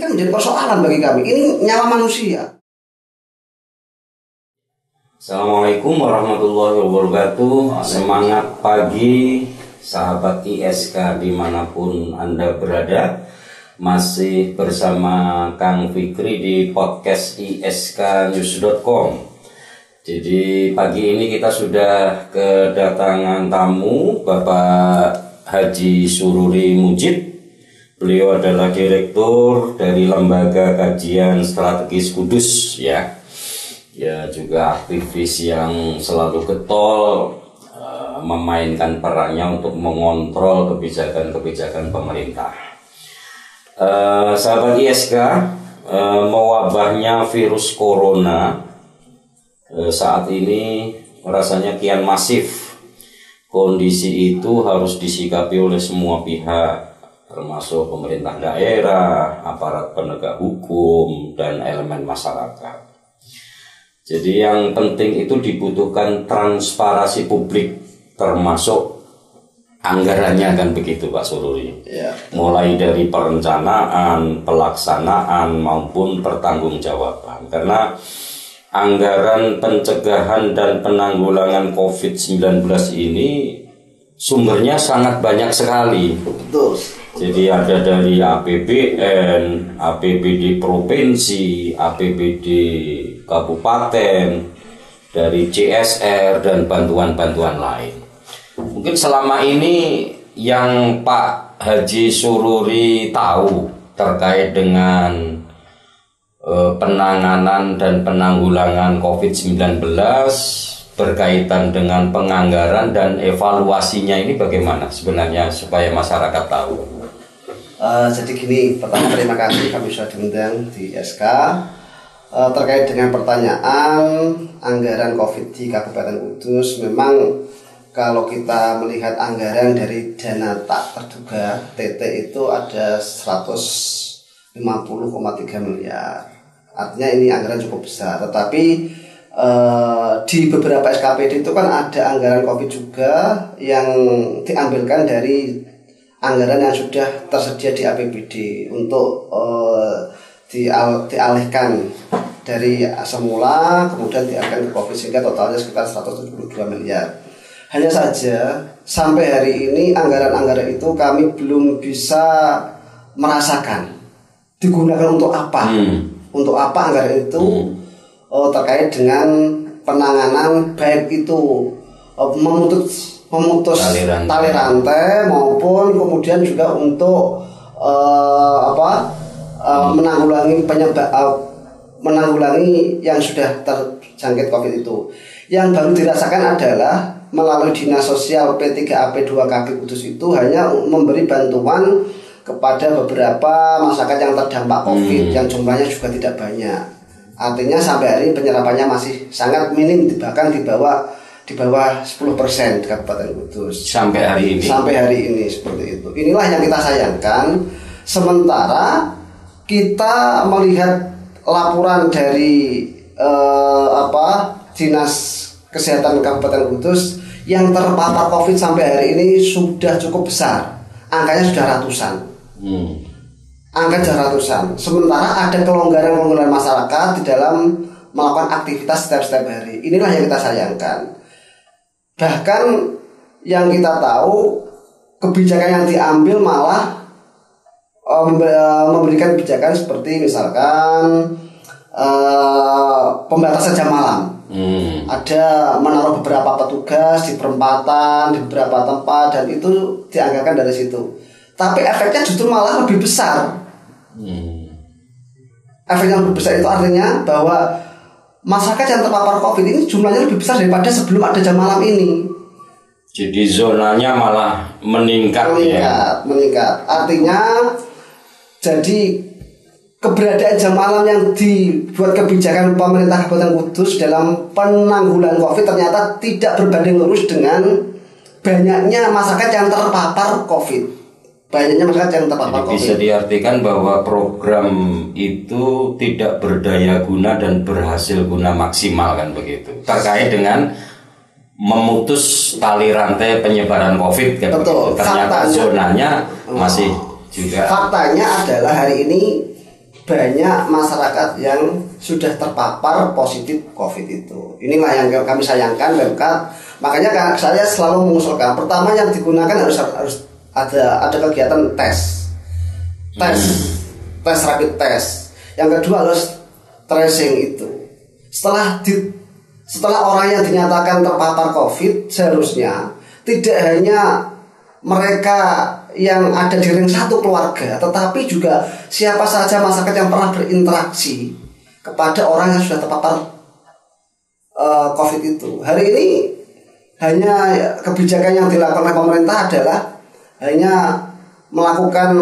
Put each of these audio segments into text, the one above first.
kan menjadi persoalan bagi kami. Ini nyawa manusia. Assalamualaikum warahmatullahi wabarakatuh. Semangat pagi sahabat ISK dimanapun Anda berada. Masih bersama Kang Fikri di podcast isknews.com. Jadi pagi ini kita sudah kedatangan tamu Bapak Haji Sururi Mujib. Beliau adalah direktur dari Lembaga Kajian Strategis Kudus ya juga aktivis yang selalu getol memainkan perannya untuk mengontrol kebijakan-kebijakan pemerintah. Sahabat ISK, mewabahnya virus corona saat ini rasanya kian masif. Kondisi itu harus disikapi oleh semua pihak, termasuk pemerintah daerah, aparat penegak hukum, dan elemen masyarakat. Jadi yang penting itu dibutuhkan transparansi publik, termasuk anggarannya, kan begitu Pak Sururi ya. Mulai dari perencanaan, pelaksanaan maupun pertanggungjawaban. Karena anggaran pencegahan dan penanggulangan COVID-19 ini sumbernya sangat banyak sekali. Betul. Jadi ada dari APBN, APBD provinsi, APBD kabupaten, dari CSR dan bantuan-bantuan lain. Mungkin selama ini yang Pak Haji Sururi tahu terkait dengan penanganan dan penanggulangan COVID-19 berkaitan dengan penganggaran dan evaluasinya ini bagaimana sebenarnya supaya masyarakat tahu? Jadi gini, pertama terima kasih kami sudah diundang di SK terkait dengan pertanyaan anggaran COVID di Kabupaten Kudus. Memang kalau kita melihat anggaran dari dana tak terduga TT itu ada 150,3 miliar. Artinya ini anggaran cukup besar. Tetapi di beberapa SKPD itu kan ada anggaran COVID juga yang diambilkan dari anggaran yang sudah tersedia di APBD untuk dialihkan dari semula kemudian dialihkan ke COVID sehingga totalnya sekitar 172 miliar. Hanya saja sampai hari ini anggaran-anggaran itu kami belum bisa merasakan digunakan untuk apa. Untuk apa anggaran itu terkait dengan penanganan baik itu memutus tali rantai maupun kemudian juga untuk menanggulangi yang sudah terjangkit COVID itu. Yang baru dirasakan adalah melalui Dinas Sosial P3AP2KB Kudus itu hanya memberi bantuan kepada beberapa masyarakat yang terdampak COVID yang jumlahnya juga tidak banyak. Artinya sampai hari ini penyerapannya masih sangat minim, bahkan di bawah 10% di Kabupaten Kudus. Sampai hari ini seperti itu. Inilah yang kita sayangkan. Sementara kita melihat laporan dari Dinas Kesehatan Kabupaten Kudus yang terpapar COVID sampai hari ini sudah cukup besar. Angkanya sudah ratusan. Angka sudah ratusan. Sementara ada kelonggaran masyarakat di dalam melakukan aktivitas setiap hari. Inilah yang kita sayangkan. Bahkan yang kita tahu kebijakan yang diambil malah memberikan kebijakan seperti misalkan pembatasan jam malam. Ada menaruh beberapa petugas di perempatan, di beberapa tempat, dan itu dianggarkan dari situ. Tapi efeknya justru malah lebih besar. Efek yang lebih besar itu artinya bahwa masyarakat yang terpapar COVID ini jumlahnya lebih besar daripada sebelum ada jam malam ini. Jadi zonanya malah meningkat. Artinya jadi keberadaan jam malam yang dibuat kebijakan pemerintah Kabupaten Kudus dalam penanggulangan COVID ternyata tidak berbanding lurus dengan banyaknya masyarakat yang terpapar COVID. Bisa diartikan bahwa program itu tidak berdaya guna dan berhasil guna maksimal, kan begitu, terkait dengan memutus tali rantai penyebaran COVID, kan. Betul. Ternyata zonanya masih juga. Faktanya adalah hari ini banyak masyarakat yang sudah terpapar positif COVID itu. Inilah yang kami sayangkan Pemkab. Makanya saya selalu mengusulkan, pertama yang digunakan harus ada kegiatan tes rapid test. Yang kedua harus tracing itu. Setelah orang yang dinyatakan terpapar COVID, seharusnya tidak hanya mereka yang ada di ring satu keluarga, tetapi juga siapa saja masyarakat yang pernah berinteraksi kepada orang yang sudah terpapar COVID itu. Hari ini hanya kebijakan yang dilakukan oleh pemerintah adalah hanya melakukan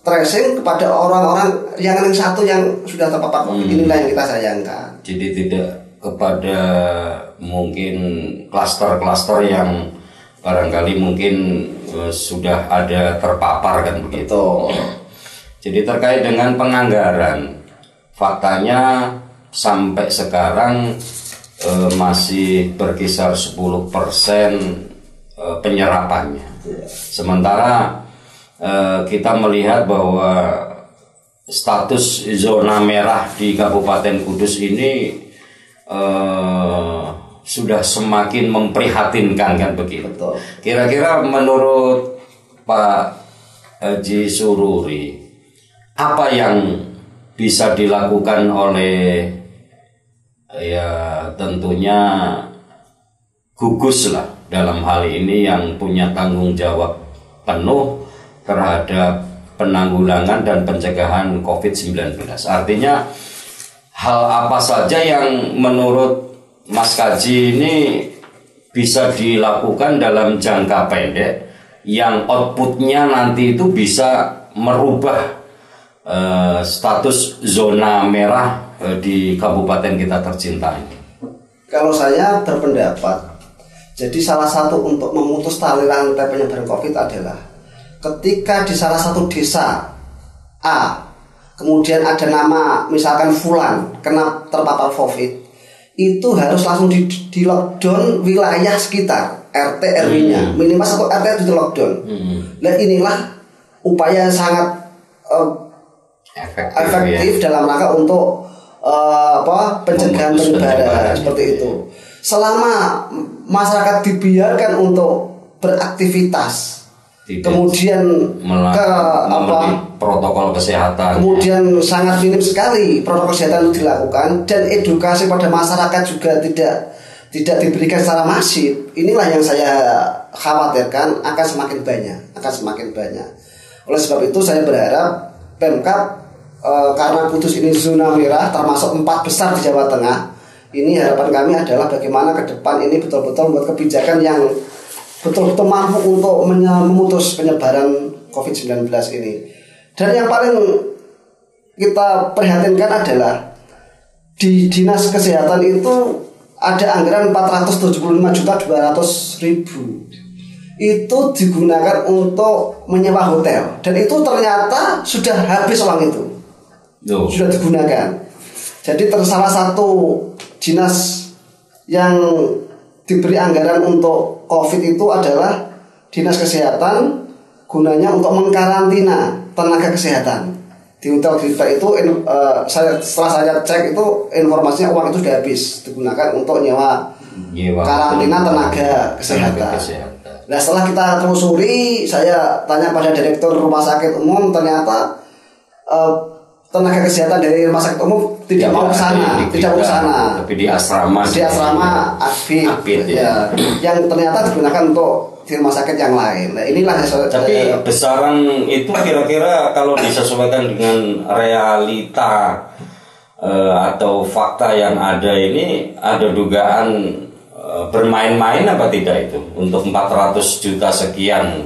tracing kepada orang-orang yang ring satu yang sudah terpapar COVID. Inilah yang kita sayangkan. Jadi tidak kepada mungkin klaster-klaster yang barangkali mungkin sudah ada terpapar kan begitu. Betul. Jadi terkait dengan penganggaran, faktanya sampai sekarang masih berkisar 10% penyerapannya. Sementara kita melihat bahwa status zona merah di Kabupaten Kudus ini sudah semakin memprihatinkan kan begitu. Betul. Kira-kira menurut Pak Haji Sururi, apa yang bisa dilakukan oleh ya tentunya gugus lah dalam hal ini yang punya tanggung jawab penuh terhadap penanggulangan dan pencegahan COVID-19. Artinya hal apa saja yang menurut Mas Kaji ini bisa dilakukan dalam jangka pendek yang outputnya nanti itu bisa merubah status zona merah di kabupaten kita tercinta ini? Kalau saya berpendapat, jadi salah satu untuk memutus tali rantai penyebaran COVID adalah ketika di salah satu desa A, kemudian ada nama misalkan Fulan kena terpapar COVID, itu harus langsung di lockdown wilayah sekitar RT RW-nya, minimal satu RT itu di lockdown. Nah inilah upaya yang sangat efektif dalam rangka untuk pencegahan penyebaran seperti itu. Selama masyarakat dibiarkan untuk beraktivitas, kemudian protokol kesehatan, kemudian sangat minim sekali protokol kesehatan itu dilakukan, dan edukasi pada masyarakat juga tidak diberikan secara masif. Inilah yang saya khawatirkan akan semakin banyak. Oleh sebab itu saya berharap Pemkab karena Kudus ini zona merah termasuk 4 besar di Jawa Tengah, ini harapan kami adalah bagaimana ke depan ini betul-betul membuat kebijakan yang betul-betul mampu untuk memutus penyebaran COVID-19 ini. Dan yang paling kita prihatinkan adalah di Dinas Kesehatan itu ada anggaran 475.200.000 itu digunakan untuk menyewa hotel, dan itu ternyata sudah habis uang itu. Sudah digunakan. Jadi salah satu dinas yang diberi anggaran untuk COVID itu adalah Dinas Kesehatan, gunanya untuk mengkarantina tenaga kesehatan di hotel Grita itu. Setelah saya cek itu informasinya uang itu sudah habis digunakan untuk nyewa karantina tenaga kesehatan. Nah setelah kita telusuri, saya tanya pada direktur rumah sakit umum, ternyata tenaga kesehatan dari rumah sakit umum tidak mau ke sana, tapi di asrama Akbit ya, yang ternyata digunakan untuk di rumah sakit yang lain. Nah inilah tapi besaran itu kira-kira kalau disesuaikan dengan realita atau fakta yang ada ini, ada dugaan bermain-main apa tidak itu untuk 400 juta sekian,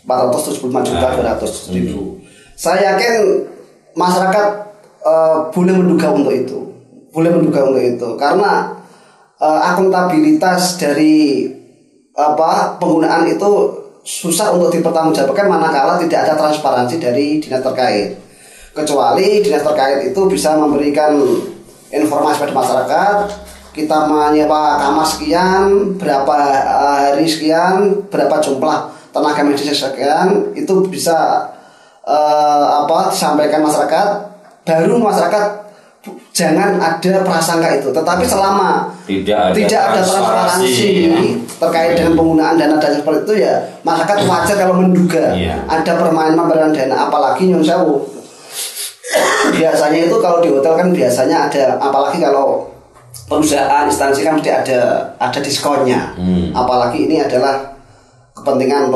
475.200.000. Saya yakin masyarakat boleh menduga untuk itu, karena akuntabilitas dari penggunaan itu susah untuk dipertanggungjawabkan manakala tidak ada transparansi dari dinas terkait. Kecuali dinas terkait itu bisa memberikan informasi pada masyarakat, kita menyewa kamar sekian, berapa hari sekian, berapa jumlah tenaga medis sekian, itu bisa disampaikan masyarakat baru masyarakat jangan ada prasangka itu. Tetapi selama tidak ada transparansi terkait dengan penggunaan dana seperti itu, ya masyarakat wajar kalau menduga ada permainan dana. Apalagi nyun sewu, biasanya itu kalau di hotel kan biasanya ada, apalagi kalau perusahaan instansi kan mesti ada diskonnya. Apalagi ini adalah kepentingan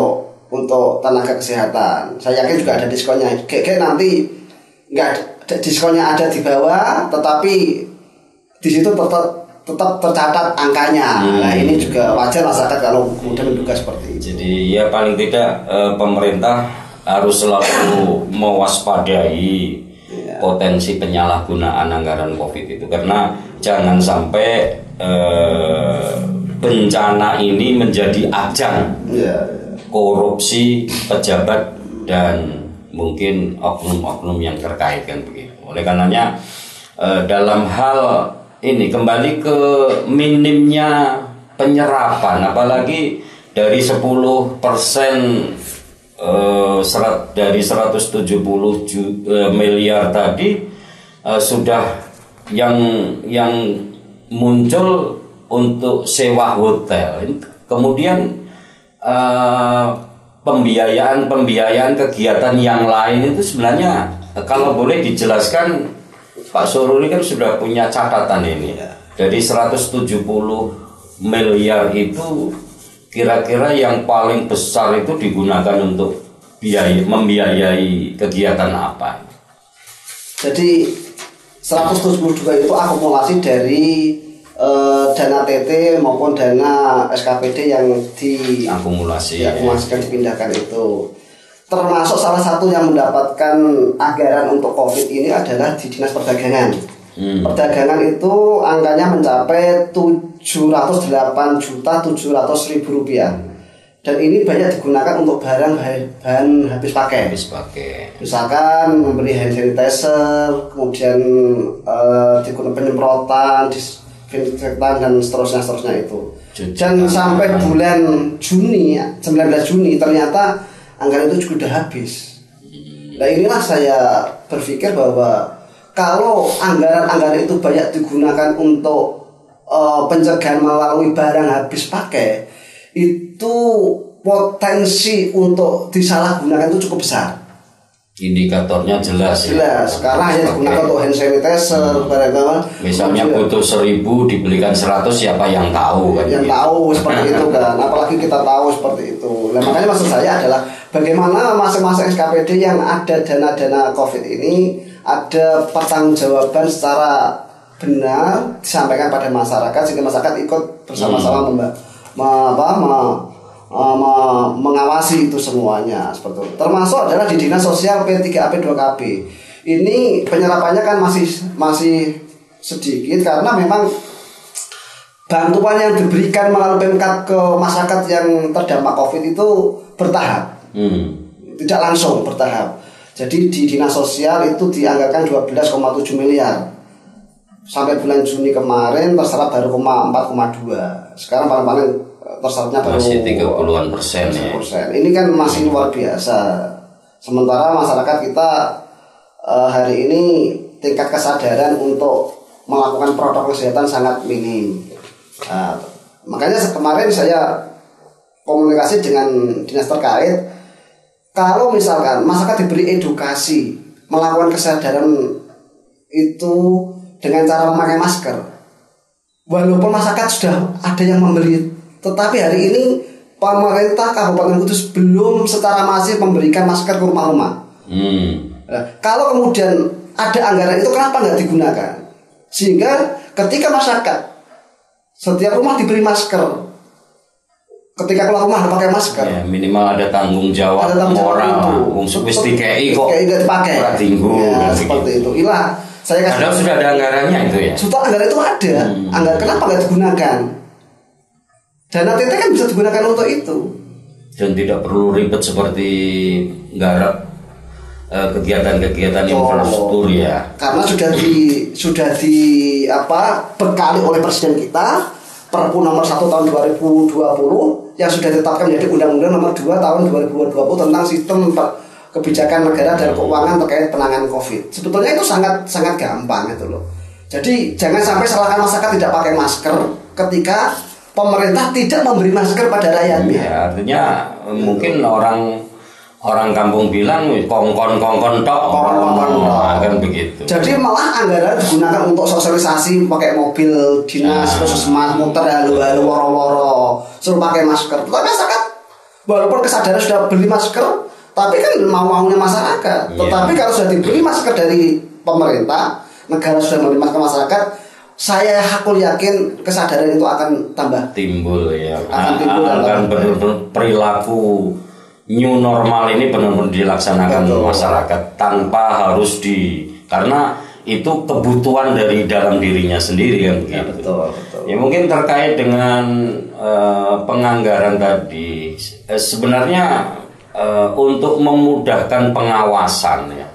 untuk tenaga kesehatan. Saya yakin juga ada diskonnya. Kayak nanti nggak diskonnya ada di bawah, tetapi di situ tetap tercatat angkanya. Nah ini juga wajar masyarakat kalau kemudian menduga seperti itu. Jadi ya paling tidak pemerintah harus selalu mewaspadai potensi penyalahgunaan anggaran COVID itu, karena jangan sampai bencana ini menjadi ajang korupsi pejabat dan mungkin oknum-oknum yang terkait kan begitu. Oleh karenanya dalam hal ini kembali ke minimnya penyerapan, apalagi dari 10% dari 170 miliar tadi sudah yang muncul untuk sewa hotel, kemudian pembiayaan kegiatan yang lain itu sebenarnya kalau boleh dijelaskan, Pak Sururi kan sudah punya catatan ini. Dari 170 miliar itu kira-kira yang paling besar itu digunakan untuk membiayai kegiatan apa? Jadi 172 itu akumulasi dari dana TT maupun dana SKPD yang diakumulasikan dipindahkan itu. Termasuk salah satu yang mendapatkan anggaran untuk COVID ini adalah di Dinas Perdagangan. Perdagangan itu angkanya mencapai 708.700.000 rupiah. Dan ini banyak digunakan untuk bahan habis pakai. Misalkan membeli hand sanitizer, kemudian digunakan penyemprotan, disinfektan dan seterusnya itu. Dan sampai bulan Juni, 19 Juni ternyata anggaran itu juga sudah habis. Nah inilah saya berpikir bahwa kalau anggaran itu banyak digunakan untuk pencegahan melalui barang habis pakai, itu potensi untuk disalahgunakan itu cukup besar. Indikatornya jelas. Sekarang hanya digunakan untuk hand sanitizer, barang-barang. Misalnya butuh 1.000 dibelikan 100, siapa yang tahu kan? Yang tahu seperti itu kan. Apalagi kita tahu seperti itu. Nah, makanya maksud saya adalah bagaimana masing-masing SKPD yang ada dana-dana COVID ini ada pertanggungjawaban secara benar disampaikan pada masyarakat sehingga masyarakat ikut bersama-sama mengawasi itu semuanya seperti itu. Termasuk adalah di Dinas Sosial P3AP 2KB. Ini penyerapannya kan masih sedikit karena memang bantuan yang diberikan melalui Pemkat ke masyarakat yang terdampak COVID itu bertahap. Tidak langsung, bertahap. Jadi di Dinas Sosial itu dianggarkan 12,7 miliar. Sampai bulan Juni kemarin terserap baru 4,2. Sekarang paling terserapnya baru masih 30-an persen. Ini kan masih luar biasa. Sementara masyarakat kita hari ini tingkat kesadaran untuk melakukan protokol kesehatan sangat minim. Makanya kemarin saya komunikasi dengan dinas terkait, kalau misalkan masyarakat diberi edukasi melakukan kesadaran itu dengan cara memakai masker, walaupun masyarakat sudah ada yang membeli, tetapi hari ini pemerintah Kabupaten Kudus belum secara masif memberikan masker ke rumah-rumah. Nah, kalau kemudian ada anggaran itu kenapa nggak digunakan? Sehingga ketika masyarakat setiap rumah diberi masker, ketika keluar rumah pakai masker, ya, minimal ada tanggung jawab moral. Wis dikei kok nggak dipakai. Ya, seperti itu. Saya padahal sudah ada anggarannya itu ya. Sudah anggaran itu ada. Anggaran kenapa nggak digunakan? Dana TT kan bisa digunakan untuk itu. Dan tidak perlu ribet seperti nggarap kegiatan-kegiatan infrastruktur ya. Karena sudah bekali oleh Presiden kita Perpu nomor 1 tahun 2020 yang sudah ditetapkan menjadi Undang-Undang nomor 2 tahun 2020 tentang sistem kebijakan negara dan keuangan terkait penanganan COVID. Sebetulnya itu sangat gampang itu loh. Jadi jangan sampai salahkan masyarakat tidak pakai masker ketika pemerintah tidak memberi masker pada rakyatnya. Ya, artinya mungkin orang kampung bilang kongkon tok, kan begitu. Jadi malah anggaran digunakan untuk sosialisasi pakai mobil dinas, puskesmas, muter halo-halo woro-woro, suruh pakai masker. Tapi masyarakat walaupun kesadaran sudah beli masker, tapi kan mau-maunya masyarakat. Tetapi kalau sudah dibeli masker dari pemerintah, negara sudah memberi masker masyarakat, aku yakin kesadaran itu akan tambah timbul ya. Akan benar-benar perilaku new normal ini benar-benar dilaksanakan masyarakat tanpa harus karena itu kebutuhan dari dalam dirinya sendiri kan begitu. Betul. Ya mungkin terkait dengan penganggaran tadi, sebenarnya untuk memudahkan pengawasan ya.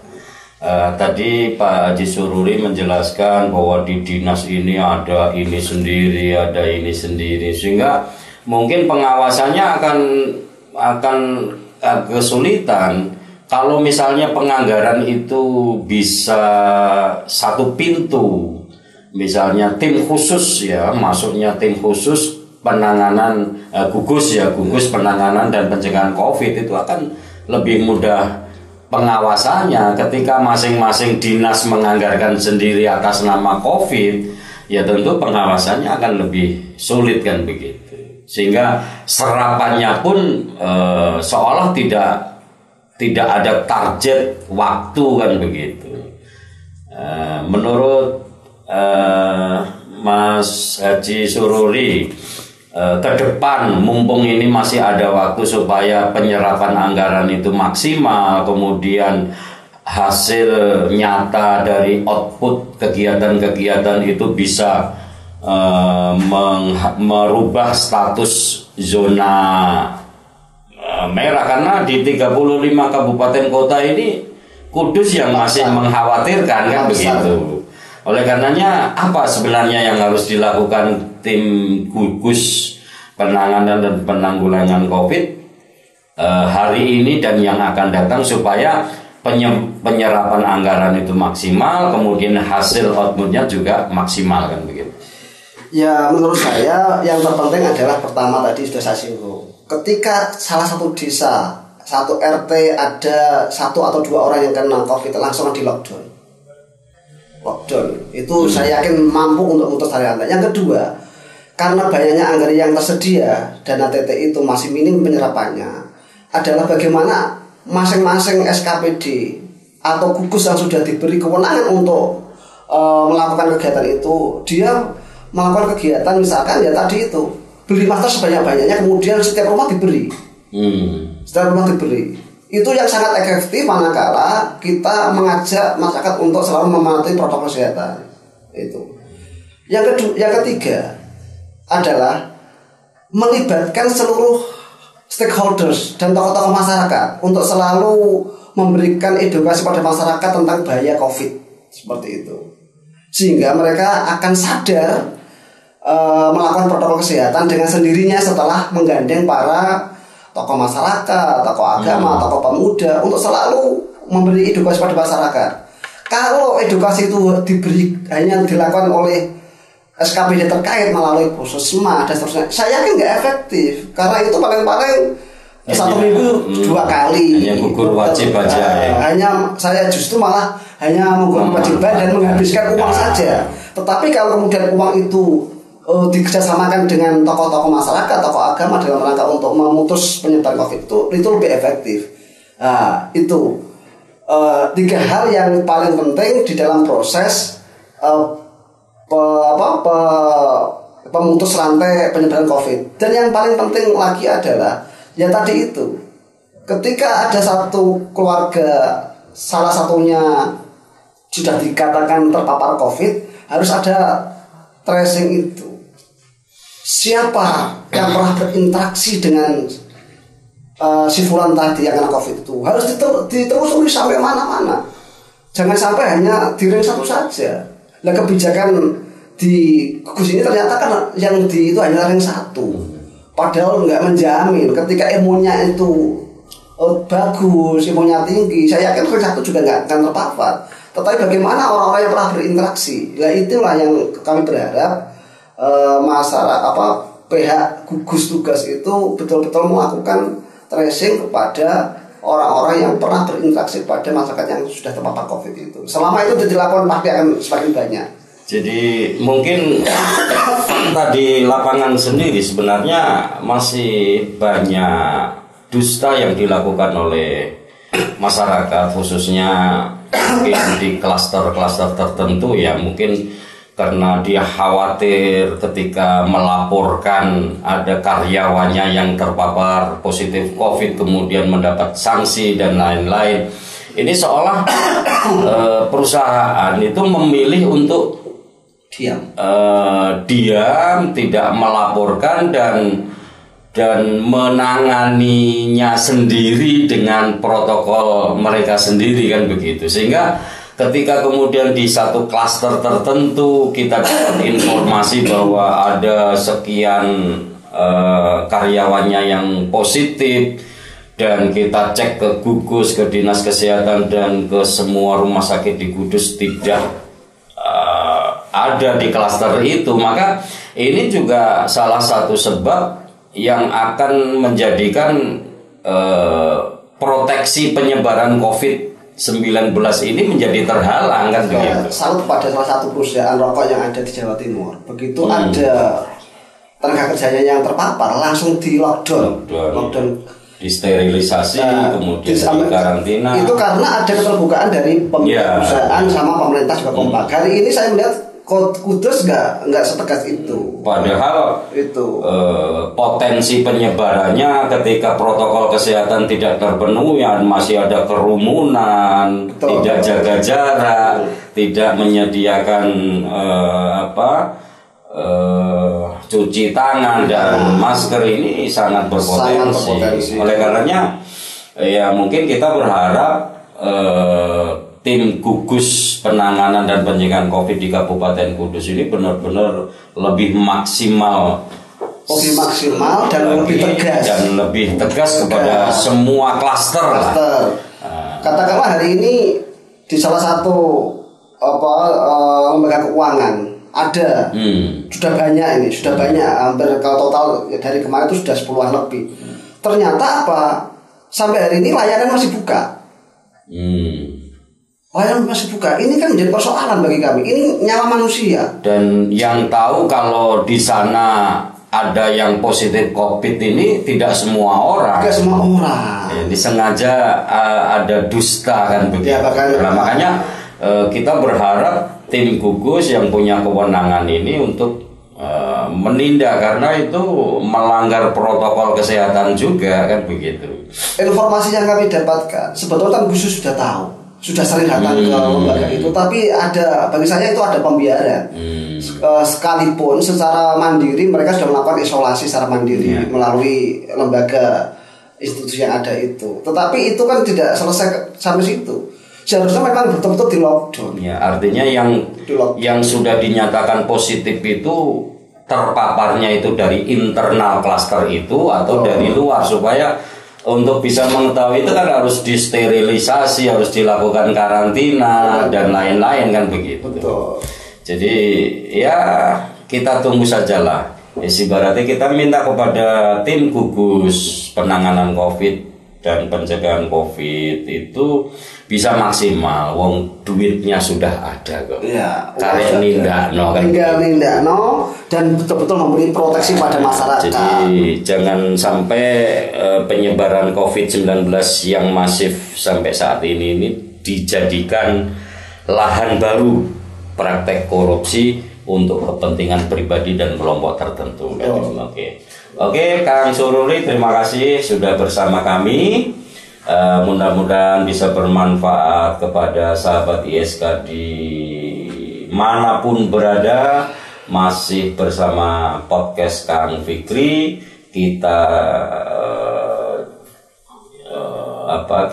Tadi Pak Haji Sururi menjelaskan bahwa di dinas ini ada ini sendiri, sehingga mungkin pengawasannya akan kesulitan kalau misalnya penganggaran itu bisa satu pintu, misalnya tim khusus ya, masuknya tim khusus penanganan gugus penanganan dan pencegahan COVID itu akan lebih mudah pengawasannya. Ketika masing-masing dinas menganggarkan sendiri atas nama COVID, ya tentu pengawasannya akan lebih sulit kan begitu. Sehingga serapannya pun seolah tidak ada target waktu kan begitu. Menurut Mas Haji Sururi, ke depan mumpung ini masih ada waktu supaya penyerapan anggaran itu maksimal, kemudian hasil nyata dari output kegiatan-kegiatan itu bisa merubah status zona merah, karena di 35 kabupaten kota ini Kudus yang masih mengkhawatirkan kan begitu. Oleh karenanya apa sebenarnya yang harus dilakukan tim gugus penanganan dan penanggulangan COVID hari ini dan yang akan datang supaya penyerapan anggaran itu maksimal, kemudian hasil outputnya juga maksimal kan begitu. Ya menurut saya yang terpenting adalah pertama tadi sudah saya singgung, ketika salah satu desa, satu RT ada 1 atau 2 orang yang kena COVID langsung di lockdown itu saya yakin mampu untuk memutus tali rantai. Yang kedua, karena banyaknya anggaran yang tersedia, dana TT itu masih minim penyerapannya, adalah bagaimana masing-masing SKPD atau gugus yang sudah diberi kewenangan untuk melakukan kegiatan itu, dia melakukan kegiatan misalkan ya tadi itu beli masker sebanyak-banyaknya, kemudian setiap rumah diberi. Itu yang sangat efektif manakala kita mengajak masyarakat untuk selalu mematuhi protokol kesehatan. Itu. Yang ketiga adalah melibatkan seluruh stakeholders dan tokoh-tokoh masyarakat untuk selalu memberikan edukasi pada masyarakat tentang bahaya COVID seperti itu, sehingga mereka akan sadar melakukan protokol kesehatan dengan sendirinya setelah menggandeng para tokoh masyarakat, tokoh agama, tokoh pemuda untuk selalu memberi edukasi pada masyarakat. Kalau edukasi itu hanya dilakukan oleh SKPD terkait melalui puskesmas dan seterusnya, saya yakin nggak efektif, karena itu paling-paling 1 minggu 2 kali. Hanya gugur wajib aja. Saya justru malah hanya mengukur kewajiban dan menghabiskan uang saja. Tetapi kalau kemudian uang itu dikerjasamakan dengan tokoh-tokoh masyarakat, tokoh agama dalam rangka untuk memutus penyebaran COVID itu lebih efektif. Itu 3 hal yang paling penting di dalam proses pemutus rantai penyebaran COVID. Dan yang paling penting lagi adalah ya tadi itu, ketika ada satu keluarga salah satunya sudah dikatakan terpapar COVID, harus ada tracing itu. Siapa yang pernah berinteraksi dengan si fulan tadi yang kena COVID itu harus ditelusuri sampai mana-mana. Jangan sampai hanya di ring satu saja. Nah, kebijakan di gugus ini ternyata kan yang itu hanya ring 1. Padahal nggak menjamin ketika ilmunya itu bagus, imunnya tinggi, saya yakin ring 1 juga nggak akan terpapar. Tetapi bagaimana orang-orang yang pernah berinteraksi? Nah itulah yang kami berharap masyarakat pihak gugus tugas itu betul-betul melakukan tracing kepada orang-orang yang pernah berinteraksi pada masyarakat yang sudah terpapar COVID itu. Selama itu dilakukan pasti akan semakin banyak. Jadi mungkin tadi lapangan sendiri sebenarnya masih banyak dusta yang dilakukan oleh masyarakat, khususnya mungkin di klaster-klaster tertentu ya, mungkin karena dia khawatir ketika melaporkan ada karyawannya yang terpapar positif COVID kemudian mendapat sanksi dan lain-lain. Ini seolah perusahaan itu memilih untuk diam, tidak melaporkan dan menanganinya sendiri dengan protokol mereka sendiri kan begitu. Sehingga ketika kemudian di satu klaster tertentu kita dapat informasi bahwa ada sekian karyawannya yang positif dan kita cek ke gugus, ke dinas kesehatan dan ke semua rumah sakit di Kudus tidak ada di klaster itu, maka ini juga salah satu sebab yang akan menjadikan proteksi penyebaran COVID-19 ini menjadi terhalang kan begitu. Salut pada salah satu perusahaan rokok yang ada di Jawa Timur. Begitu ada tenaga kerjanya yang terpapar langsung di lockdown. Disterilisasi, kemudian di karantina. Itu karena ada keterbukaan dari perusahaan sama pemerintah juga kompak. Hari ini saya melihat Kudus nggak setegas itu. Padahal itu potensi penyebarannya ketika protokol kesehatan tidak terpenuhi, masih ada kerumunan, tidak jaga jarak, tidak menyediakan cuci tangan dan masker, ini sangat berpotensi. Oleh karenanya ya mungkin kita berharap tim gugus penanganan dan pencegahan COVID di Kabupaten Kudus ini benar-benar lebih maksimal dan lebih tegas kepada semua klaster. Katakanlah hari ini di salah satu lembaga keuangan ada sudah banyak hampir kalau total dari kemarin itu sudah 10-an lebih. Ternyata sampai hari ini layanan masih buka. Layanan masih buka. Ini kan menjadi persoalan bagi kami. Ini nyawa manusia. Dan yang tahu kalau di sana ada yang positif COVID ini tidak semua orang. Tidak semua orang. Ini sengaja ada dusta kan begitu. Nah, makanya kita berharap tim gugus yang punya kewenangan ini untuk menindak, karena itu melanggar protokol kesehatan juga kan begitu. Informasi yang kami dapatkan sebetulnya kan gugus sudah tahu. Sudah sering datang ke lembaga itu, tapi bagi saya itu ada pembiaran. Sekalipun secara mandiri mereka sudah melakukan isolasi secara mandiri melalui lembaga institusi yang ada itu. Tetapi itu kan tidak selesai sampai situ. Seharusnya memang betul-betul di lockdown. Ya, artinya yang sudah dinyatakan positif itu terpaparnya itu dari internal klaster itu atau dari luar, supaya untuk bisa mengetahui itu kan harus disterilisasi, harus dilakukan karantina dan lain-lain kan begitu. Betul. Jadi ya kita tunggu sajalah. Ibaratnya kita minta kepada tim gugus penanganan COVID dan pencegahan COVID itu bisa maksimal. Wong duitnya sudah ada kok. Iya. Karek nindakno kan. Nindakno dan betul-betul memberi proteksi pada masyarakat. Jadi jangan sampai penyebaran COVID-19 yang masif sampai saat ini dijadikan lahan baru praktek korupsi untuk kepentingan pribadi dan kelompok tertentu. Oke, Kang Sururi, terima kasih sudah bersama kami. Mudah-mudahan bisa bermanfaat kepada sahabat ISK di manapun berada. Masih bersama podcast Kang Fikri, kita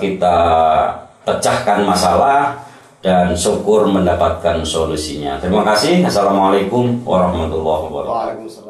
kita pecahkan masalah dan syukur mendapatkan solusinya. Terima kasih. Assalamualaikum warahmatullahi wabarakatuh.